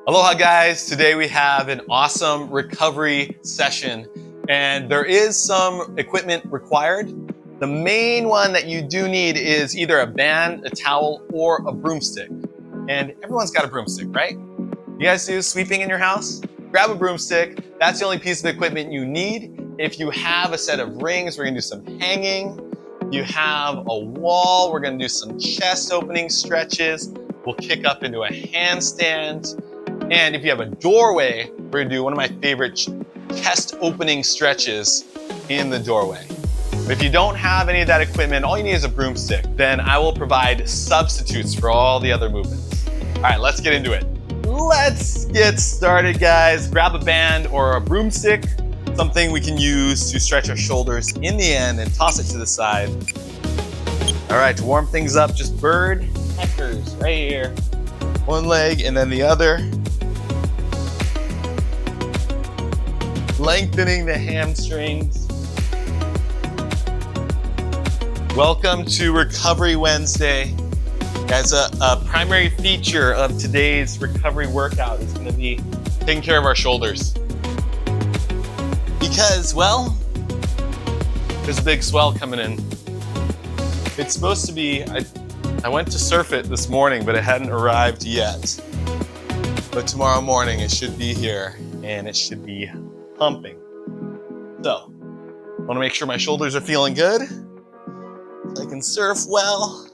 Aloha guys, today we have an awesome recovery session and there is some equipment required. The main one that you do need is either a band, a towel, or a broomstick. And everyone's got a broomstick, right? You guys do sweeping in your house? Grab a broomstick, that's the only piece of equipment you need. If you have a set of rings, we're gonna do some hanging. If you have a wall, we're gonna do some chest opening stretches. We'll kick up into a handstand. And if you have a doorway, we're gonna do one of my favorite chest opening stretches in the doorway. But if you don't have any of that equipment, all you need is a broomstick. Then I will provide substitutes for all the other movements. All right, let's get into it. Let's get started, guys. Grab a band or a broomstick, something we can use to stretch our shoulders in the end and toss it to the side. All right, to warm things up, just bird peckers right here. One leg and then the other. Lengthening the hamstrings. Welcome to Recovery Wednesday. Guys, a primary feature of today's recovery workout is going to be taking care of our shoulders. Because, well, there's a big swell coming in. It's supposed to be, I went to surf it this morning, but it hadn't arrived yet. But tomorrow morning it should be here and it should be pumping. So, I want to make sure my shoulders are feeling good so I can surf well.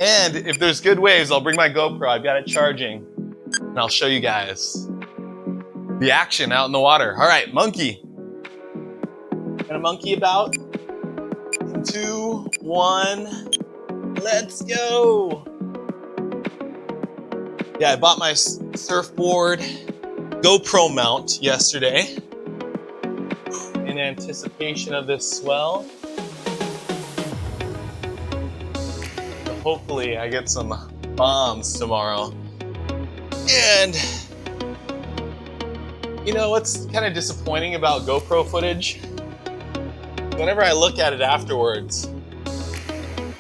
And if there's good waves, I'll bring my GoPro. I've got it charging and I'll show you guys the action out in the water. All right, monkey. Gonna monkey about. 2, 1, let's go. Yeah, I bought my surfboard GoPro mount yesterday in anticipation of this swell. So hopefully I get some bombs tomorrow. And you know what's kind of disappointing about GoPro footage? Whenever I look at it afterwards, man,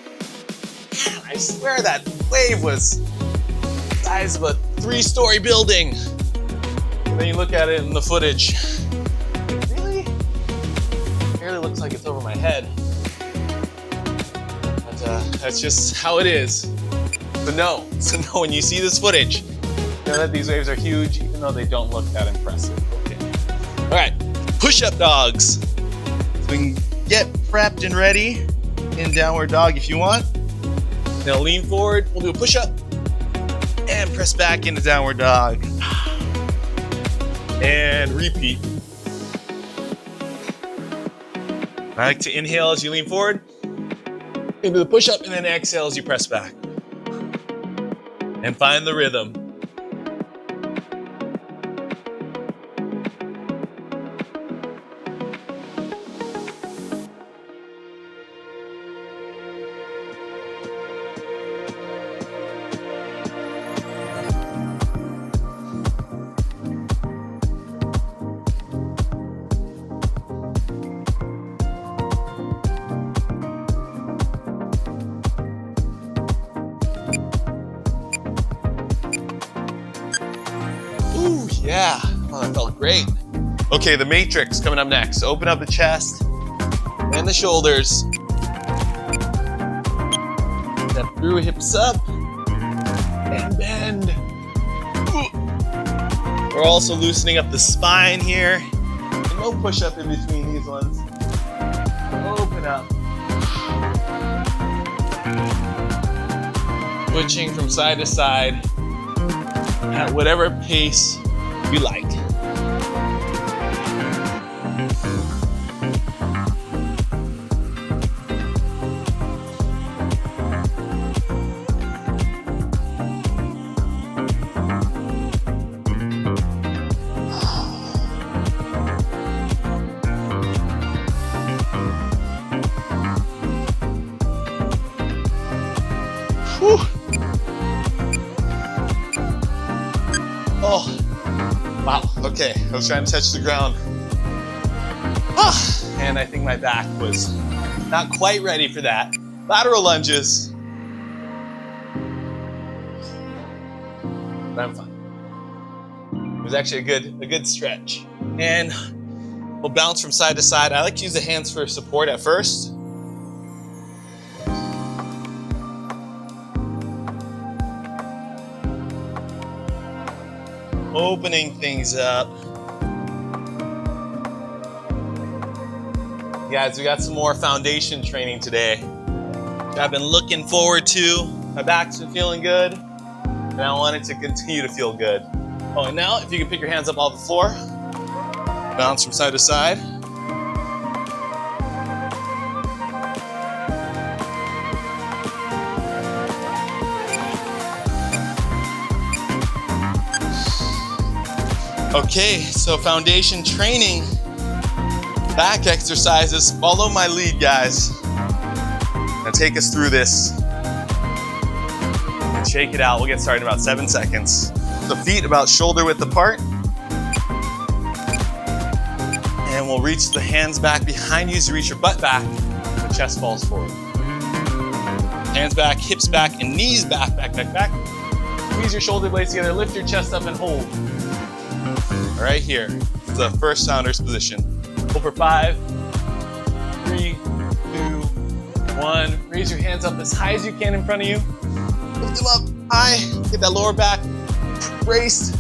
I swear that wave was the size of a 3-story building. And then you look at it in the footage, really? It barely looks like it's over my head. But that's just how it is. So know when you see this footage, know that these waves are huge, even though they don't look that impressive. Okay. All right, push-up dogs. So we can get prepped and ready in downward dog if you want. Now lean forward, we'll do a push-up and press back into downward dog. And repeat. I like to inhale as you lean forward into the push-up and then exhale as you press back. And find the rhythm. Ooh, yeah, oh, that felt great. Okay, the matrix coming up next. Open up the chest and the shoulders. Step through, hips up, and bend. Ooh. We're also loosening up the spine here. And no push up in between these ones. Open up. Switching from side to side at whatever pace you like. Whew. Oh, wow, okay, I was trying to touch the ground. And I think my back was not quite ready for that. Lateral lunges. But I'm fine. It was actually a good stretch. And we'll bounce from side to side. I like to use the hands for support at first. Opening things up. Guys, we got some more foundation training today that I've been looking forward to. My back's been feeling good, and I want it to continue to feel good. Oh, and now if you can pick your hands up off the floor, bounce from side to side. Okay, so foundation training, back exercises. Follow my lead, guys. Now take us through this and shake it out. We'll get started in about 7 seconds. So feet about shoulder width apart. And we'll reach the hands back behind you as you reach your butt back. The chest falls forward. Hands back, hips back, and knees back, back, back, back. Squeeze your shoulder blades together, lift your chest up and hold. Right here, this is the first founder's position. Hold for 5, 3, 2, 1. Raise your hands up as high as you can in front of you. Lift them up high, get that lower back braced.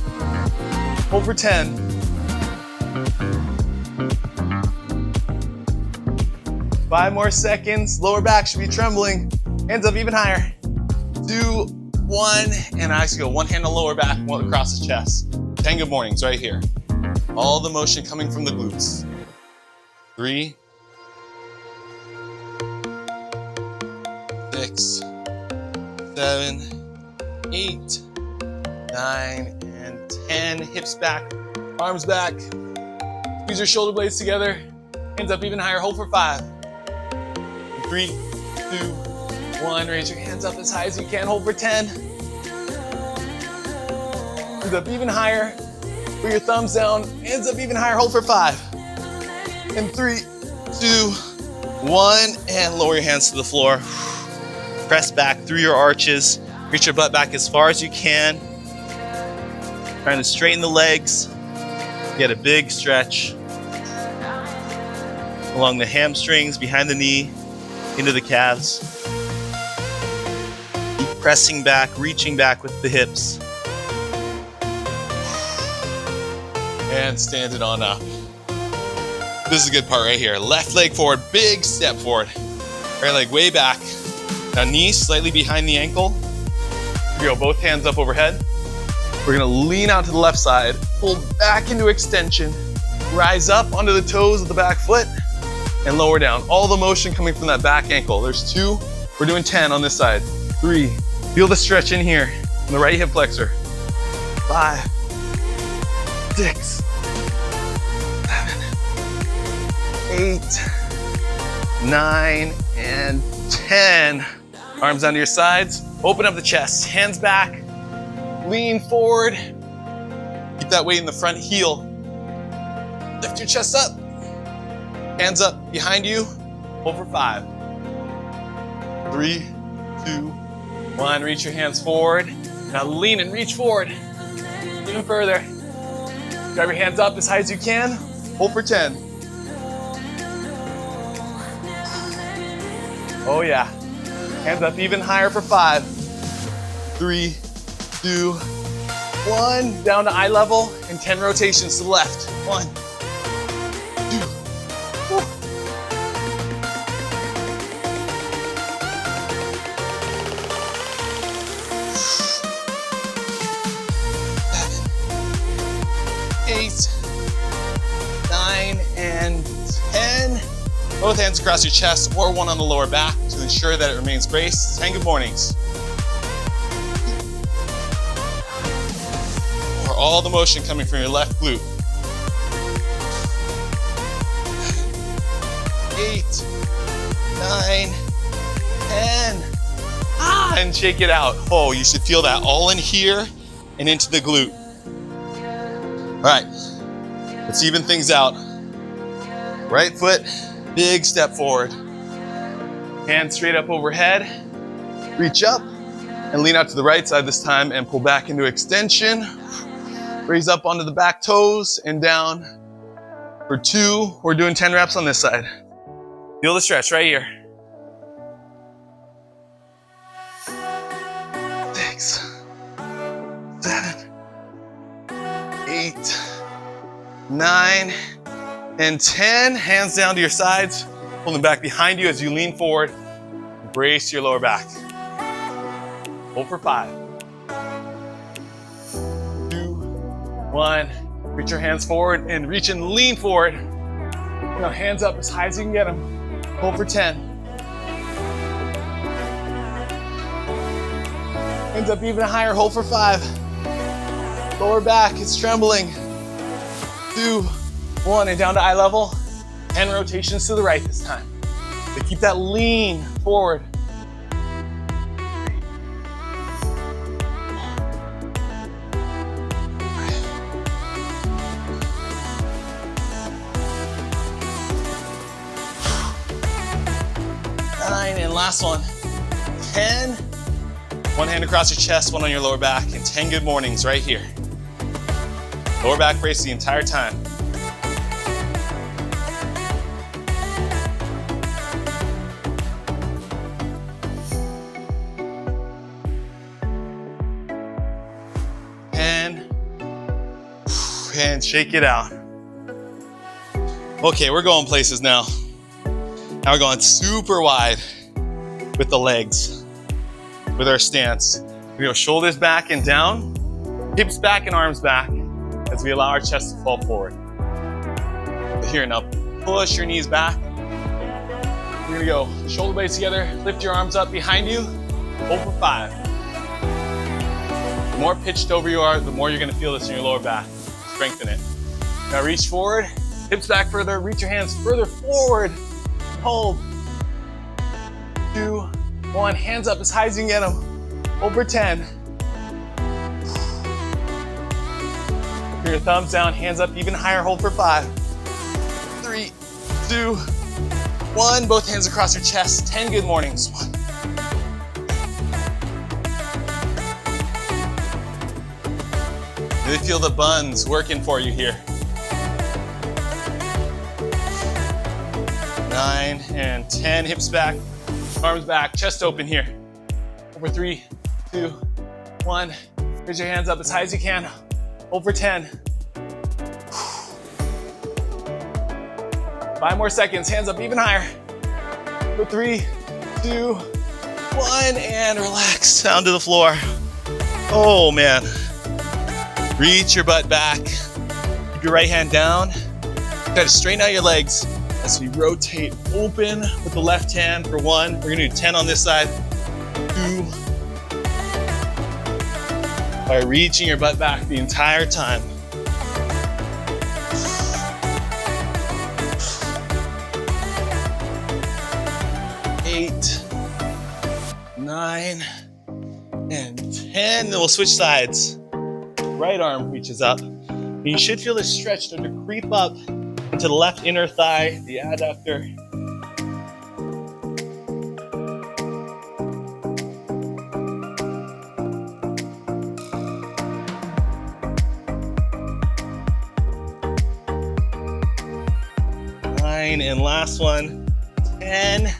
Hold for 10. 5 more seconds. Lower back should be trembling. Hands up even higher. 2, 1, and I actually go one hand on lower back, one across the chest. 10 good mornings right here. All the motion coming from the glutes. 3, 6, 7, 8, 9, and 10. Hips back, arms back. Squeeze your shoulder blades together. Hands up even higher. Hold for 5. 3, 2, 1. Raise your hands up as high as you can. Hold for 10. Hands up even higher. Put your thumbs down. Hands up even higher. Hold for 5. And 3, 2, 1. And lower your hands to the floor. Press back through your arches. Reach your butt back as far as you can. Trying to straighten the legs. Get a big stretch along the hamstrings, behind the knee, into the calves. Keep pressing back, reaching back with the hips. And stand it on up. This is a good part right here. Left leg forward, big step forward. Right leg way back. Now knee slightly behind the ankle. Here we go, both hands up overhead. We're gonna lean out to the left side, pull back into extension, rise up onto the toes of the back foot, and lower down. All the motion coming from that back ankle. There's 2, we're doing 10 on this side. 3, feel the stretch in here, in the right hip flexor. 5, 6, 7, 8, 9, and 10. Arms onto your sides, open up the chest, hands back, lean forward. Keep that weight in the front heel. Lift your chest up. Hands up behind you, hold for 5. 3, 2, 1, reach your hands forward. Now lean and reach forward, even further. Grab your hands up as high as you can, hold for 10. Oh yeah, hands up even higher for 5. 3, 2, 1, down to eye level, and 10 rotations to the left. 1, 2, 4. 8, 9, and 10. Both hands across your chest or one on the lower back to ensure that it remains braced. 10 good mornings. Or all the motion coming from your left glute. 8, 9, 10. And shake it out. Oh, you should feel that all in here and into the glute. All right, let's even things out. Right foot, big step forward. Hands straight up overhead. Reach up and lean out to the right side this time and pull back into extension. Raise up onto the back toes and down. For 2, we're doing 10 reps on this side. Feel the stretch right here. 6, 7, 8, 9, and 10. Hands down to your sides. Pull them back behind you as you lean forward. Brace your lower back. Hold for 5. 2, 1. Reach your hands forward and reach and lean forward. Now hands up as high as you can get them. Hold for 10. Hands up even higher, hold for 5. Lower back is trembling. 2, 1, and down to eye level. 10 rotations to the right this time. So keep that lean forward. 9, and last one. 10. One hand across your chest, one on your lower back, and 10 good mornings right here. Lower back brace the entire time. And shake it out. Okay, we're going places now. Now we're going super wide with the legs, with our stance. We go shoulders back and down, hips back and arms back as we allow our chest to fall forward. Here, now push your knees back. We're gonna go shoulder blades together, lift your arms up behind you, hold for 5. The more pitched over you are, the more you're gonna feel this in your lower back. Strengthen it. Now reach forward, hips back further, reach your hands further forward. Hold. 2, 1, hands up as high as you can get them. Over 10. Put your thumbs down, hands up even higher, hold for 5. 3, 2, 1, both hands across your chest. 10 good mornings. 1. Really feel the buns working for you here. 9 and 10, hips back, arms back, chest open here. Over 3, 2, 1. Raise your hands up as high as you can. Over 10. 5 more seconds, hands up even higher. For 3, 2, 1, and relax down to the floor. Oh man. Reach your butt back. Keep your right hand down. Try to straighten out your legs as we rotate open with the left hand for 1. We're gonna do 10 on this side. 2. By reaching your butt back the entire time. 8, 9, and 10. Then we'll switch sides. Right arm reaches up. And you should feel this stretch start to creep up into the left inner thigh, the adductor. And last one, 10.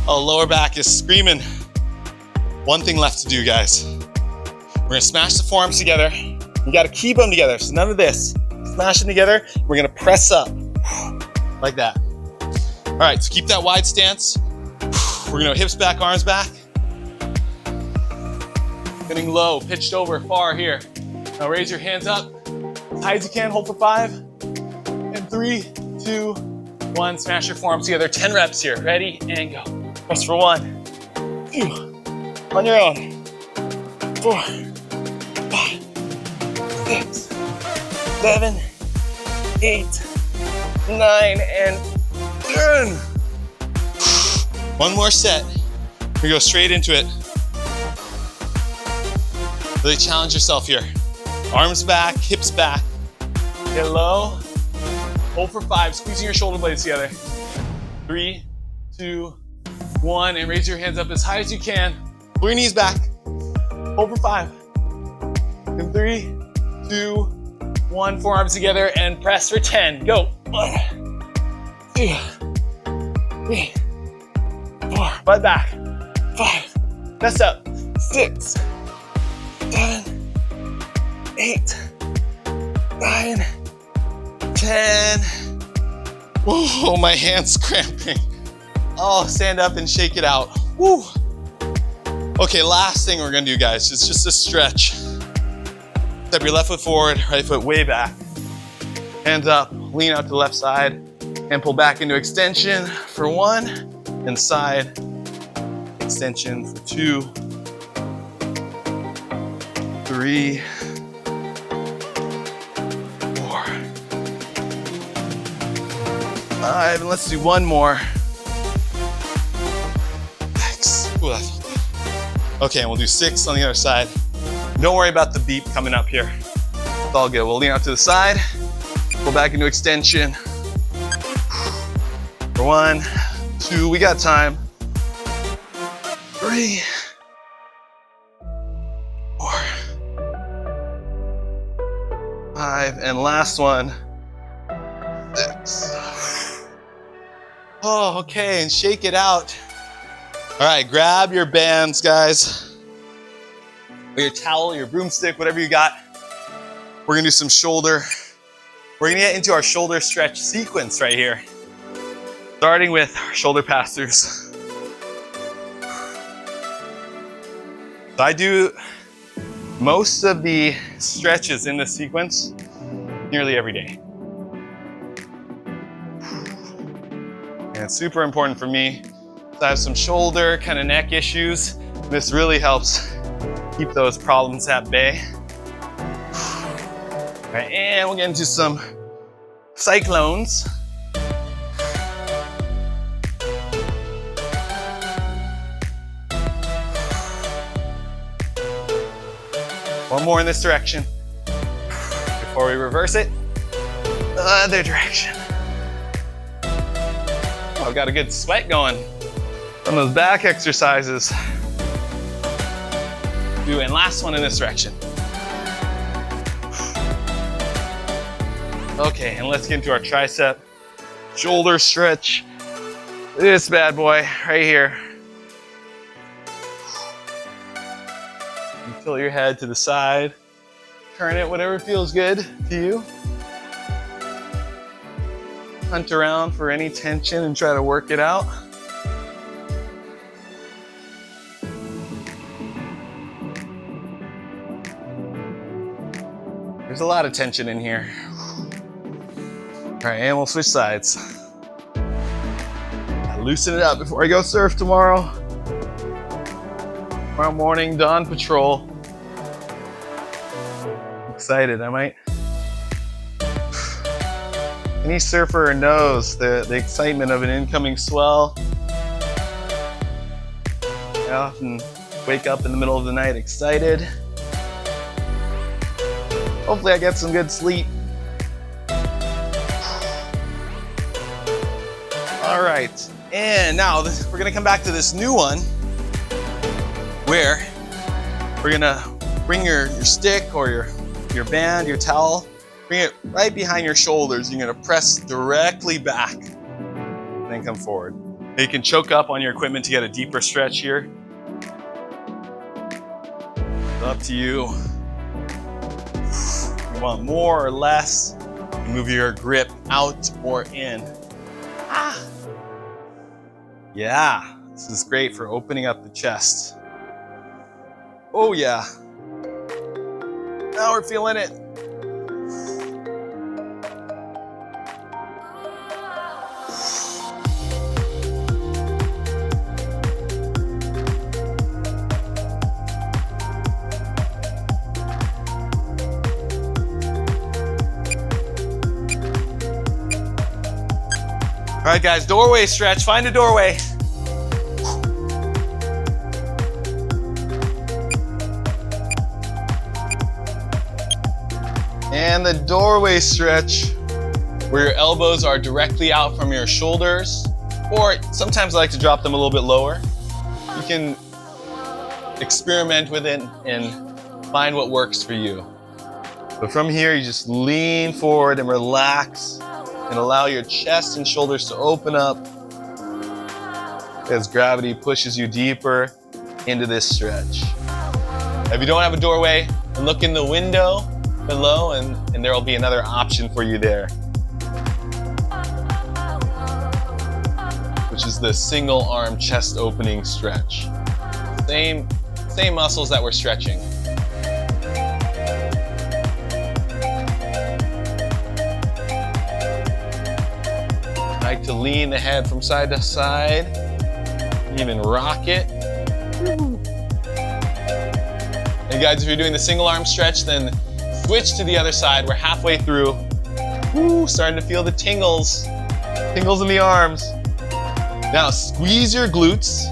Oh, lower back is screaming. One thing left to do, guys. We're gonna smash the forearms together. You gotta keep them together, so none of this. Smash them together. We're gonna press up, like that. All right, so keep that wide stance. We're gonna hips back, arms back. Getting low, pitched over, far here. Now raise your hands up, as high as you can, hold for 5. And 3, 2, 1, smash your forearms together. 10 reps here, ready, and go. Press for 1, 2, on your own. 4, 5, 6, 7, 8, 9, and 10. One more set. We go straight into it. Really challenge yourself here. Arms back, hips back. Get low. Hold for 5, squeezing your shoulder blades together. 3, 2, 1, and raise your hands up as high as you can. Pull your knees back. Hold for 5. And 3, 2, 1. Forearms together and press for 10. Go. 1, 2, 3, 4. Butt back. 5. Chest up. 6, 7, 8, 9, 10. Oh, my hand's cramping. Oh, stand up and shake it out. Woo. Okay, last thing we're gonna do, guys, is just a stretch. Step your left foot forward, right foot way back. Hands up, lean out to the left side, and pull back into extension for 1, and side extension for 2, 3, 4, 5, and let's do one more. 6. Ooh, that felt good. Okay, and we'll do 6 on the other side. Don't worry about the beep coming up here. It's all good. We'll lean out to the side, pull back into extension. For 1, 2, we got time. 3, 4, 5, and last one, 6. Oh, okay, and shake it out. All right, grab your bands, guys. Or your towel, your broomstick, whatever you got. We're gonna do some shoulder. We're gonna get into our shoulder stretch sequence right here. Starting with our shoulder pass-throughs. So I do most of the stretches in this sequence nearly every day. And it's super important for me. I have some shoulder, kind of neck issues. This really helps keep those problems at bay. All right, and we'll get into some cyclones. One more in this direction before we reverse it. Other direction. Oh, I've got a good sweat going from those back exercises. And last one in this direction. Okay, and let's get into our tricep shoulder stretch. This bad boy right here. You tilt your head to the side, turn it, whatever feels good to you. Hunt around for any tension and try to work it out. There's a lot of tension in here. All right, and we'll switch sides. Loosen it up before I go surf tomorrow. Tomorrow morning, dawn patrol. Excited, I might. Any surfer knows the excitement of an incoming swell. I often wake up in the middle of the night excited. Hopefully I get some good sleep. All right, and now we're gonna come back to this new one where we're gonna bring your stick or your band, your towel, bring it right behind your shoulders. You're gonna press directly back and then come forward. You can choke up on your equipment to get a deeper stretch here. It's up to you. You want more or less, you move your grip out or in. Ah. Yeah, this is great for opening up the chest. Oh yeah. Now we're feeling it. All right, guys, doorway stretch. Find a doorway. And the doorway stretch, where your elbows are directly out from your shoulders, or sometimes I like to drop them a little bit lower. You can experiment with it and find what works for you. But from here, you just lean forward and relax and allow your chest and shoulders to open up as gravity pushes you deeper into this stretch. If you don't have a doorway, look in the window below and there will be another option for you there, which is the single arm chest opening stretch. Same muscles that we're stretching. I like to lean the head from side to side, even rock it. And guys, if you're doing the single arm stretch, then switch to the other side. We're halfway through. Woo, starting to feel the tingles in the arms. Now squeeze your glutes,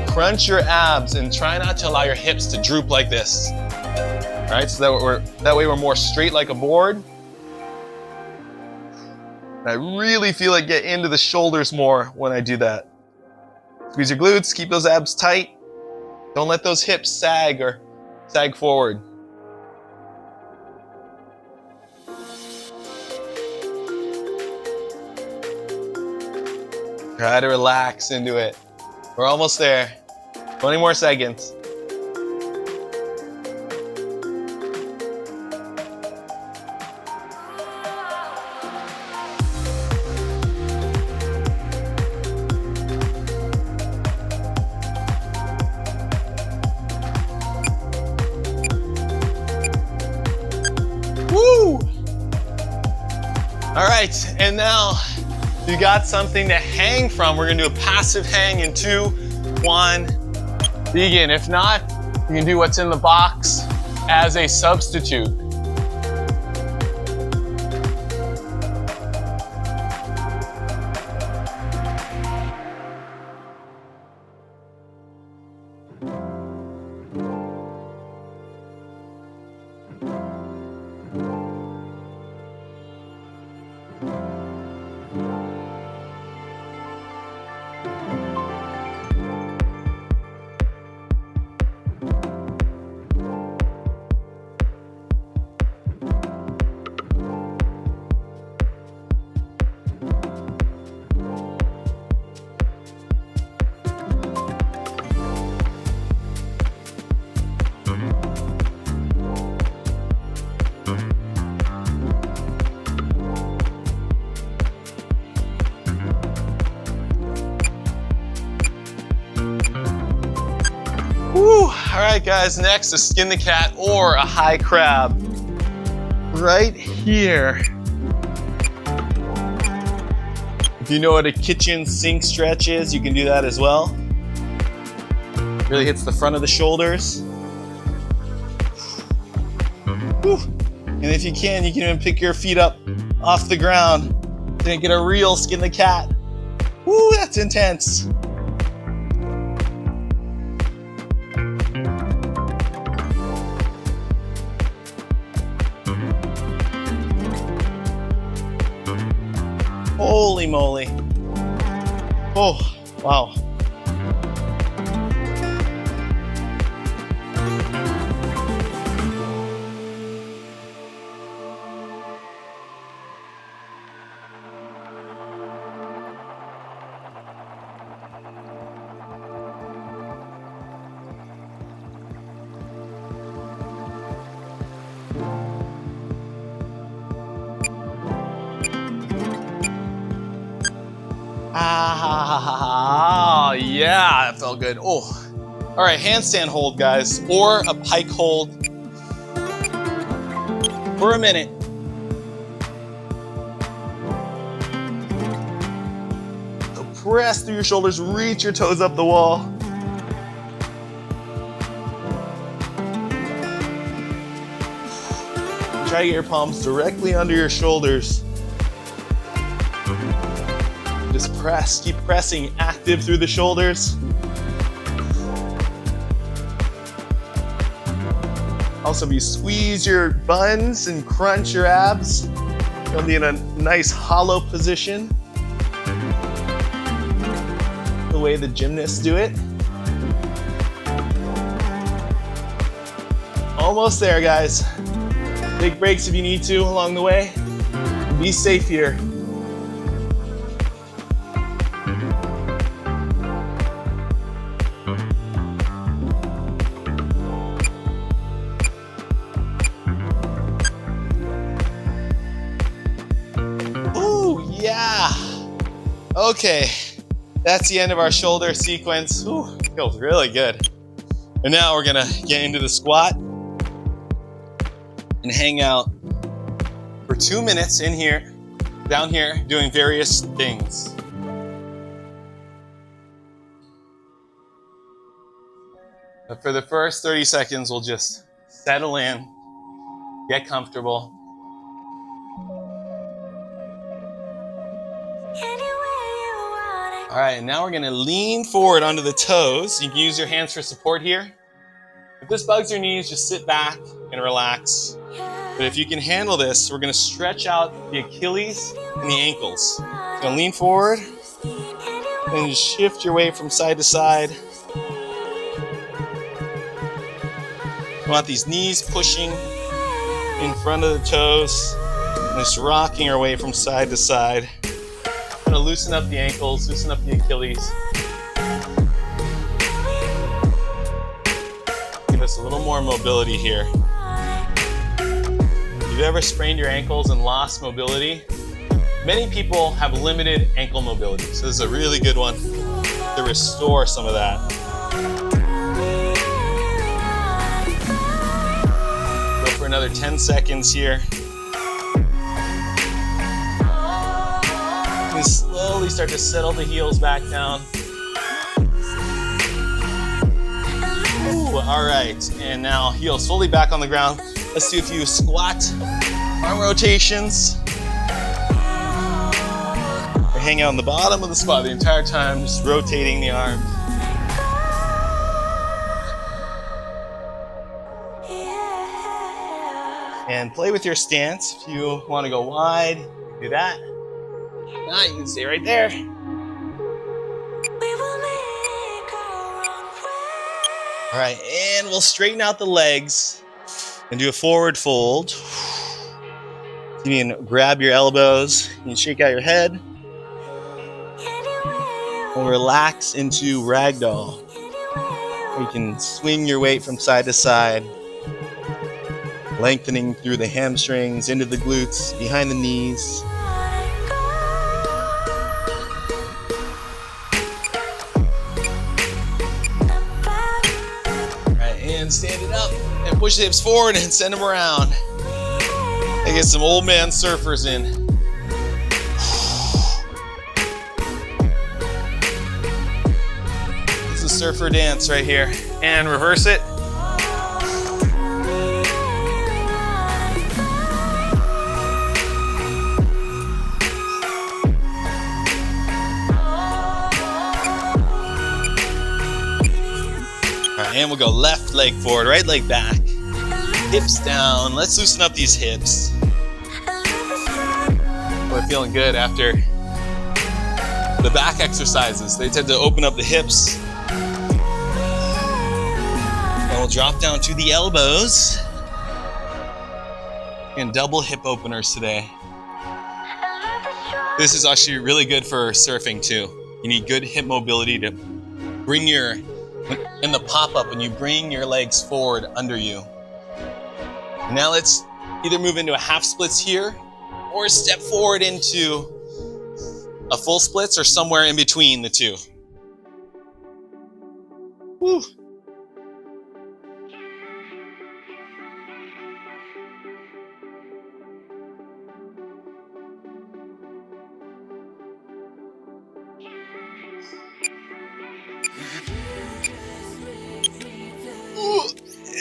crunch your abs, and try not to allow your hips to droop like this. All right, so that way we're more straight like a board. I really feel it get into the shoulders more when I do that. Squeeze your glutes, keep those abs tight. Don't let those hips sag or sag forward. Try to relax into it. We're almost there. 20 more seconds. All right, and now you got something to hang from. We're gonna do a passive hang in 2, 1, begin. If not, you can do what's in the box as a substitute. All right, guys, next is skin the cat or a high crab. Right here. If you know what a kitchen sink stretch is, you can do that as well. Really hits the front of the shoulders. Whew. And if you can even pick your feet up off the ground to get a real skin the cat. Woo, that's intense. Holy moly. Oh, wow. Ah, yeah, that felt good. Oh, all right, handstand hold, guys, or a pike hold for a minute. So press through your shoulders, reach your toes up the wall. Try to get your palms directly under your shoulders. Just press, keep pressing, active through the shoulders. Also, if you squeeze your buns and crunch your abs, you'll be in a nice hollow position. The way the gymnasts do it. Almost there, guys. Take breaks if you need to along the way. Be safe here. Ooh, yeah. Okay, that's the end of our shoulder sequence. Ooh, feels really good. And now we're gonna get into the squat and hang out for 2 minutes in here, down here, doing various things. But for the first 30 seconds, we'll just settle in, get comfortable. All right, and now we're gonna lean forward onto the toes. You can use your hands for support here. If this bugs your knees, just sit back and relax. But if you can handle this, we're gonna stretch out the Achilles and the ankles. So you're gonna lean forward and just shift your weight from side to side. We want these knees pushing in front of the toes, and just rocking our way from side to side. Gonna loosen up the ankles, loosen up the Achilles. Give us a little more mobility here. If you've ever sprained your ankles and lost mobility, many people have limited ankle mobility. So this is a really good one to restore some of that. Go for another 10 seconds here. And slowly start to settle the heels back down. Ooh, all right, and now heels fully back on the ground. Let's do a few squat arm rotations. We're hanging out on the bottom of the squat the entire time, just rotating the arms. And play with your stance. If you want to go wide, do that. Now you can stay right there. All right, and we'll straighten out the legs and do a forward fold. You can grab your elbows, you can shake out your head, and relax into ragdoll. You can swing your weight from side to side, lengthening through the hamstrings, into the glutes, behind the knees. Stand it up and push the hips forward and send them around. And get some old man surfers in. It's a surfer dance right here. And reverse it. And we'll go left leg forward, right leg back. Hips down. Let's loosen up these hips. We're feeling good after the back exercises. They tend to open up the hips. And we'll drop down to the elbows. And double hip openers today. This is actually really good for surfing too. You need good hip mobility to bring your in the pop-up when you bring your legs forward under you. And now let's either move into a half splits here or step forward into a full splits or somewhere in between the two. Woo.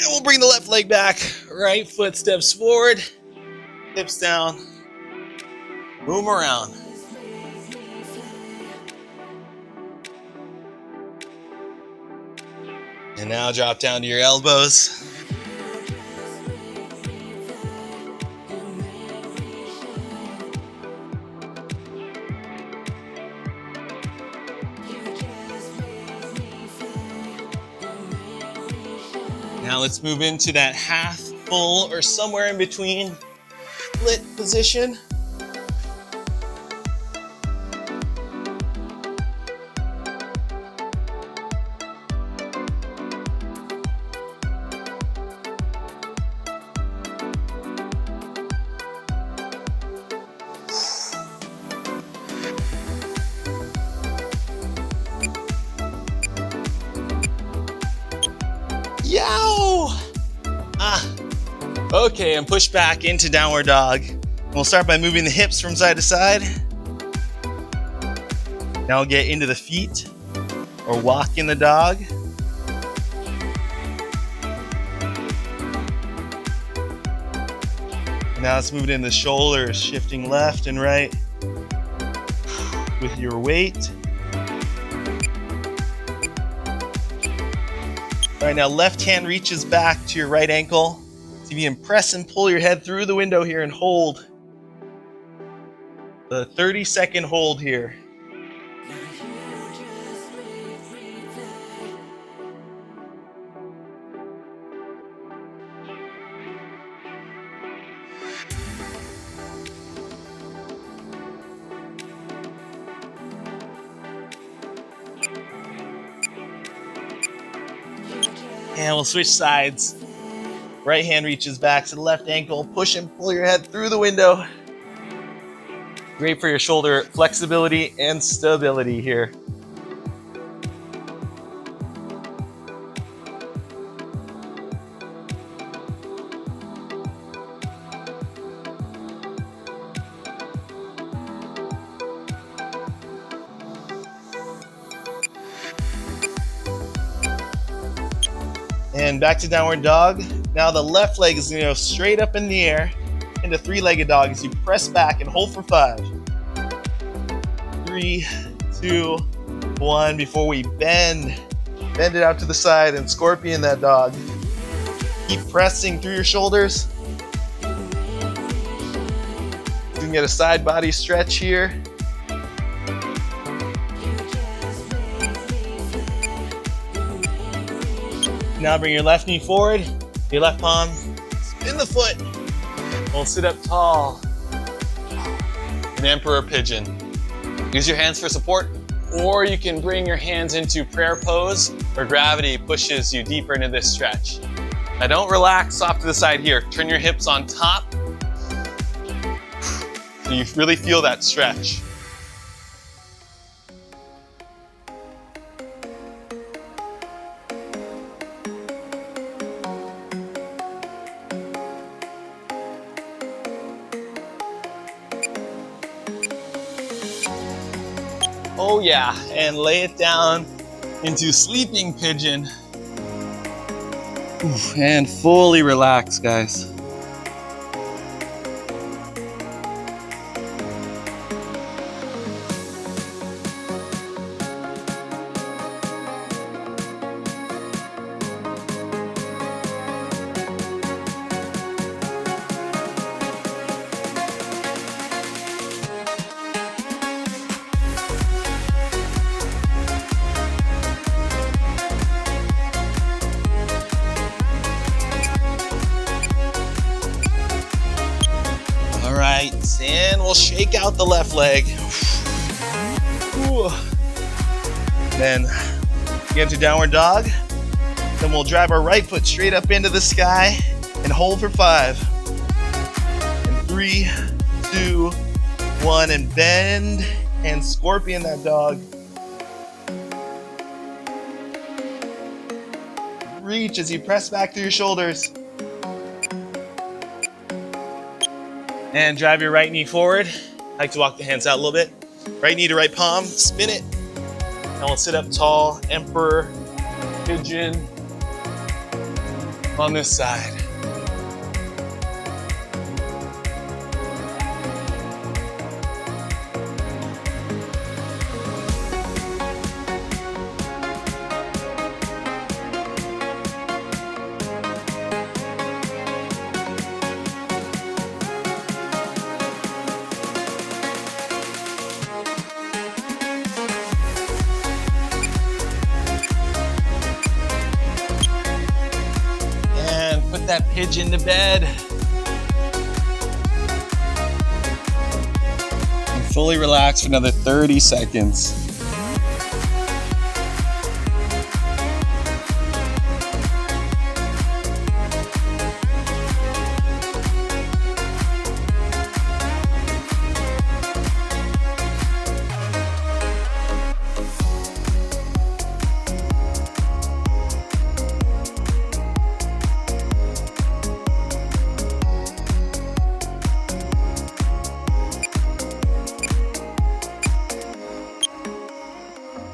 And we'll bring the left leg back. Right foot steps forward, hips down, boom around. And now drop down to your elbows. Now let's move into that half full or somewhere in between split position. Yow! Okay, and push back into downward dog. And we'll start by moving the hips from side to side. Now we'll get into the feet or walk in the dog. Now let's move it in the shoulders, shifting left and right with your weight. All right, now left hand reaches back to your right ankle. See if you can press and pull your head through the window here and hold. The 30-second hold here. And we'll switch sides. Right hand reaches back to the left ankle. Push and pull your head through the window. Great for your shoulder flexibility and stability here. And back to downward dog. Now the left leg is going to go straight up in the air into three-legged dog as you press back and hold for 5. 3, 2, 1. Before we bend it out to the side and scorpion that dog. Keep pressing through your shoulders. You can get a side body stretch here. Now bring your left knee forward, your left palm, spin the foot. We'll sit up tall. An emperor pigeon. Use your hands for support, or you can bring your hands into prayer pose where gravity pushes you deeper into this stretch. Now don't relax off to the side here. Turn your hips on top so you really feel that stretch. Oh yeah, and lay it down into sleeping pigeon. And fully relax, guys. And we'll shake out the left leg. Then get into downward dog. Then we'll drive our right foot straight up into the sky and hold for 5. And 3, 2, 1, and bend and scorpion that dog. Reach as you press back through your shoulders. And drive your right knee forward. I like to walk the hands out a little bit. Right knee to right palm, spin it. And we'll sit up tall, emperor, pigeon on this side. pigeon to bed. And fully relax for another 30 seconds.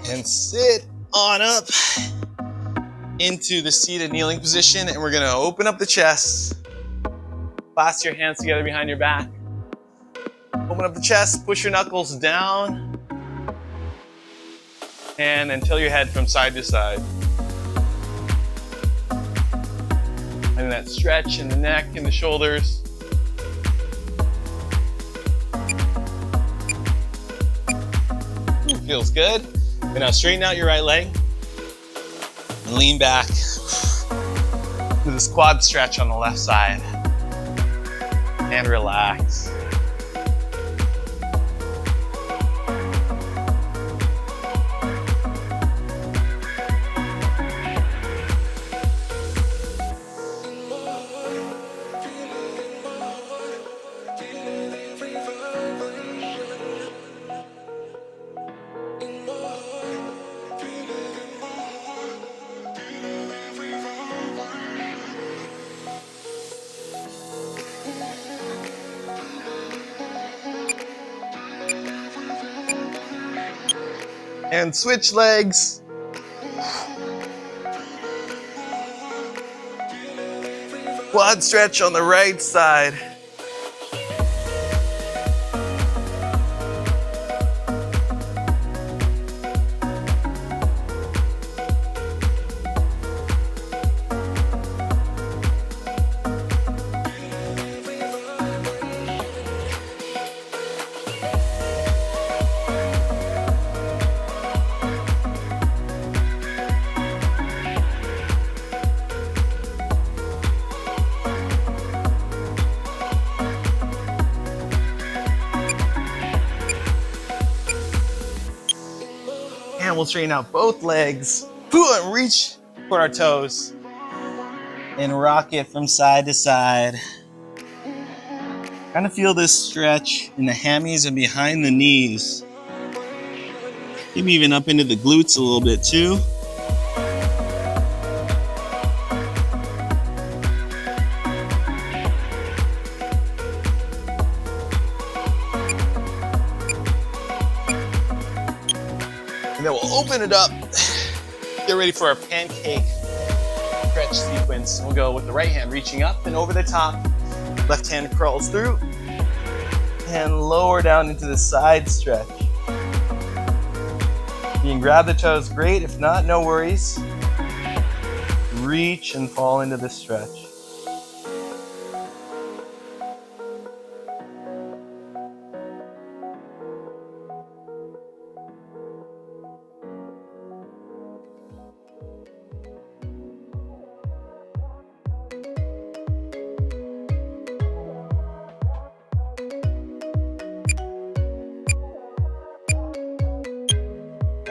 And sit on up into the seated kneeling position, and we're gonna open up the chest. Clasp your hands together behind your back. Open up the chest, push your knuckles down, and then tilt your head from side to side. And that stretch in the neck and the shoulders. Ooh, feels good. And now straighten out your right leg and lean back. Do this quad stretch on the left side. And relax. And switch legs. Quad stretch on the right side. And we'll straighten out both legs. And reach for our toes. And rock it from side to side. Kind of feel this stretch in the hammies and behind the knees. Maybe even up into the glutes a little bit too. And then we'll open it up. Get ready for our pancake stretch sequence. We'll go with the right hand reaching up and over the top. Left hand crawls through and lower down into the side stretch. You can grab the toes, great. If not, no worries. Reach and fall into the stretch.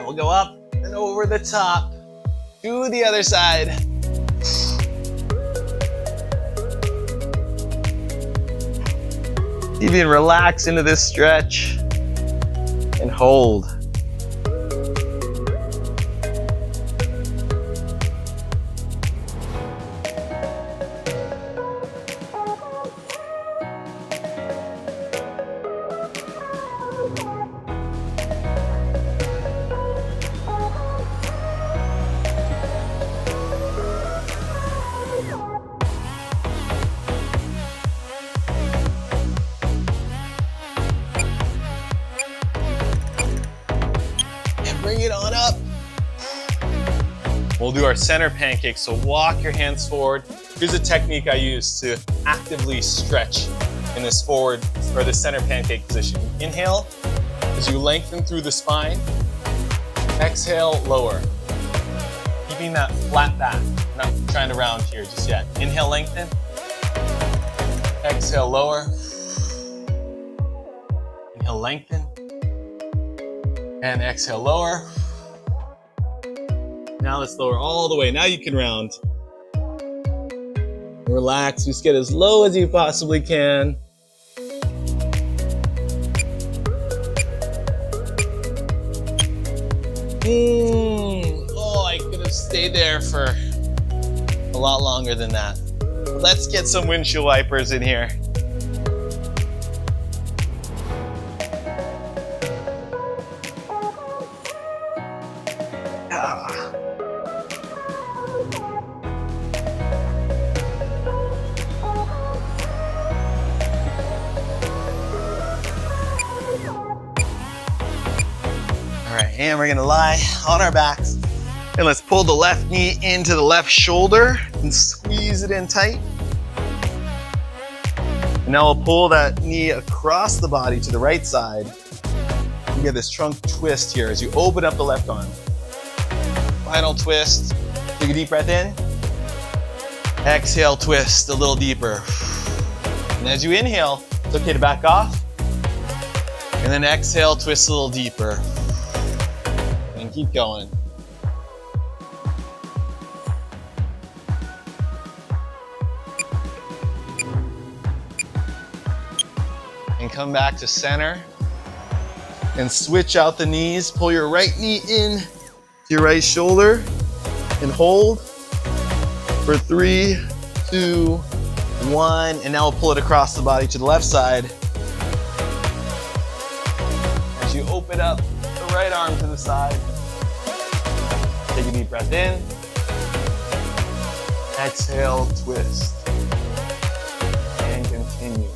We'll go up and over the top to the other side. You can relax into this stretch and hold. Bring it on up. We'll do our center pancake, so walk your hands forward. Here's a technique I use to actively stretch in this forward or the center pancake position. Inhale as you lengthen through the spine. Exhale, lower. Keeping that flat back, not trying to round here just yet. Inhale, lengthen. Exhale, lower. Inhale, lengthen. And exhale, lower. Now let's lower all the way. Now you can round. Relax, just get as low as you possibly can. Oh, I could have stayed there for a lot longer than that. Let's get some windshield wipers in here. All right, and we're gonna lie on our backs. And let's pull the left knee into the left shoulder and squeeze it in tight. And now we'll pull that knee across the body to the right side. You get this trunk twist here as you open up the left arm. Final twist. Take a deep breath in. Exhale, twist a little deeper. And as you inhale, it's okay to back off. And then exhale, twist a little deeper. And keep going. And come back to center. And switch out the knees. Pull your right knee in to your right shoulder. And hold for 3, 2, 1. And now we'll pull it across the body to the left side. As you open up the right arm to the side. Take a deep breath in. Exhale, twist. And continue.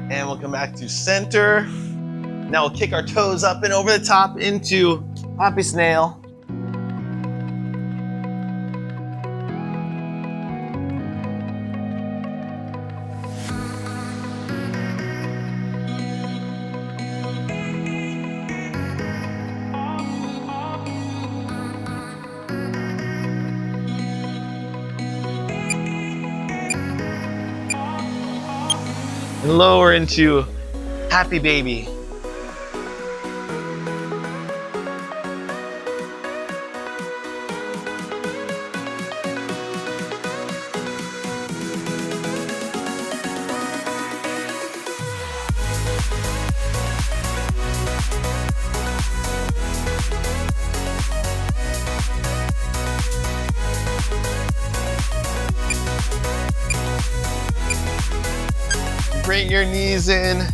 And we'll come back to center. Now we'll kick our toes up and over the top into Hoppy Snail. And lower into Happy Baby. Bring your knees in,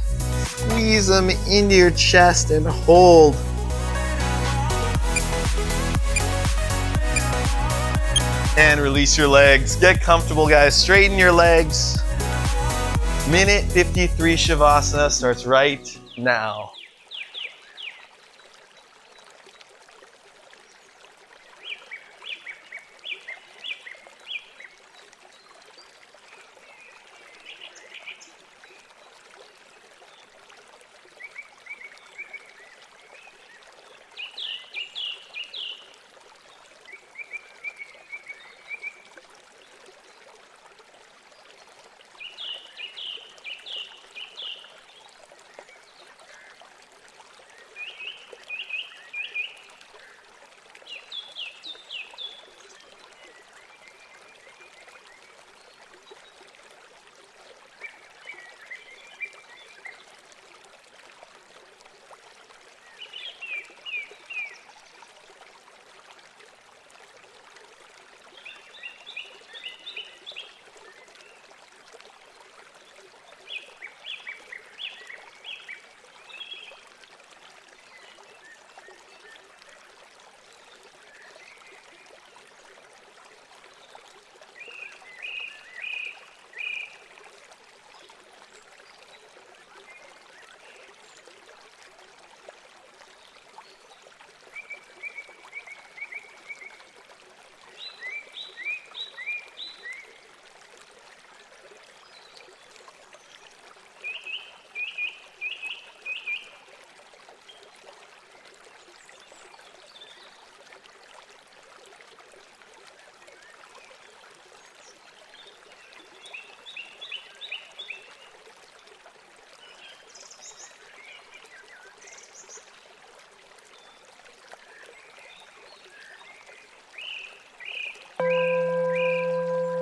squeeze them into your chest and hold. And release your legs. Get comfortable, guys. Straighten your legs. Minute 53 Shavasana starts right now.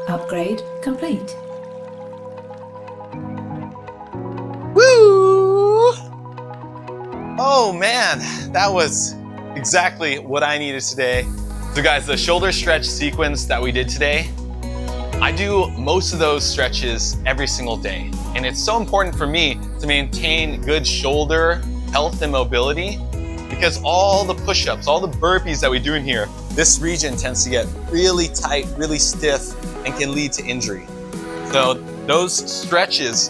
Upgrade complete. Woo! Oh man, that was exactly what I needed today. So guys, the shoulder stretch sequence that we did today, I do most of those stretches every single day. And it's so important for me to maintain good shoulder health and mobility because all the push-ups, all the burpees that we do in here, this region tends to get really tight, really stiff, and can lead to injury. So those stretches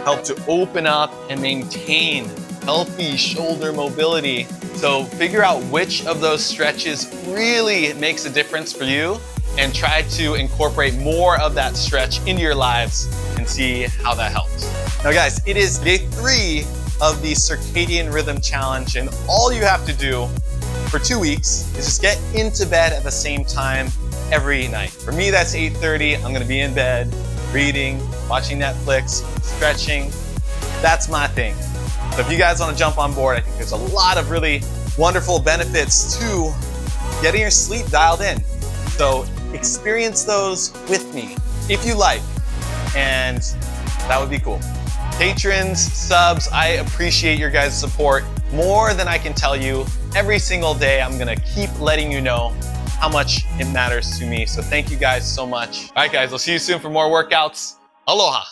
help to open up and maintain healthy shoulder mobility. So figure out which of those stretches really makes a difference for you and try to incorporate more of that stretch into your lives and see how that helps. Now guys, it is day 3 of the Circadian Rhythm Challenge, and all you have to do for 2 weeks is just get into bed at the same time every night. For me, that's 8:30. I'm gonna be in bed, reading, watching Netflix, stretching. That's my thing. So if you guys wanna jump on board, I think there's a lot of really wonderful benefits to getting your sleep dialed in. So experience those with me if you like, and that would be cool. Patrons, subs, I appreciate your guys' support more than I can tell you. Every single day, I'm gonna keep letting you know how much it matters to me. So thank you guys so much. All right, guys, I'll see you soon for more workouts. Aloha.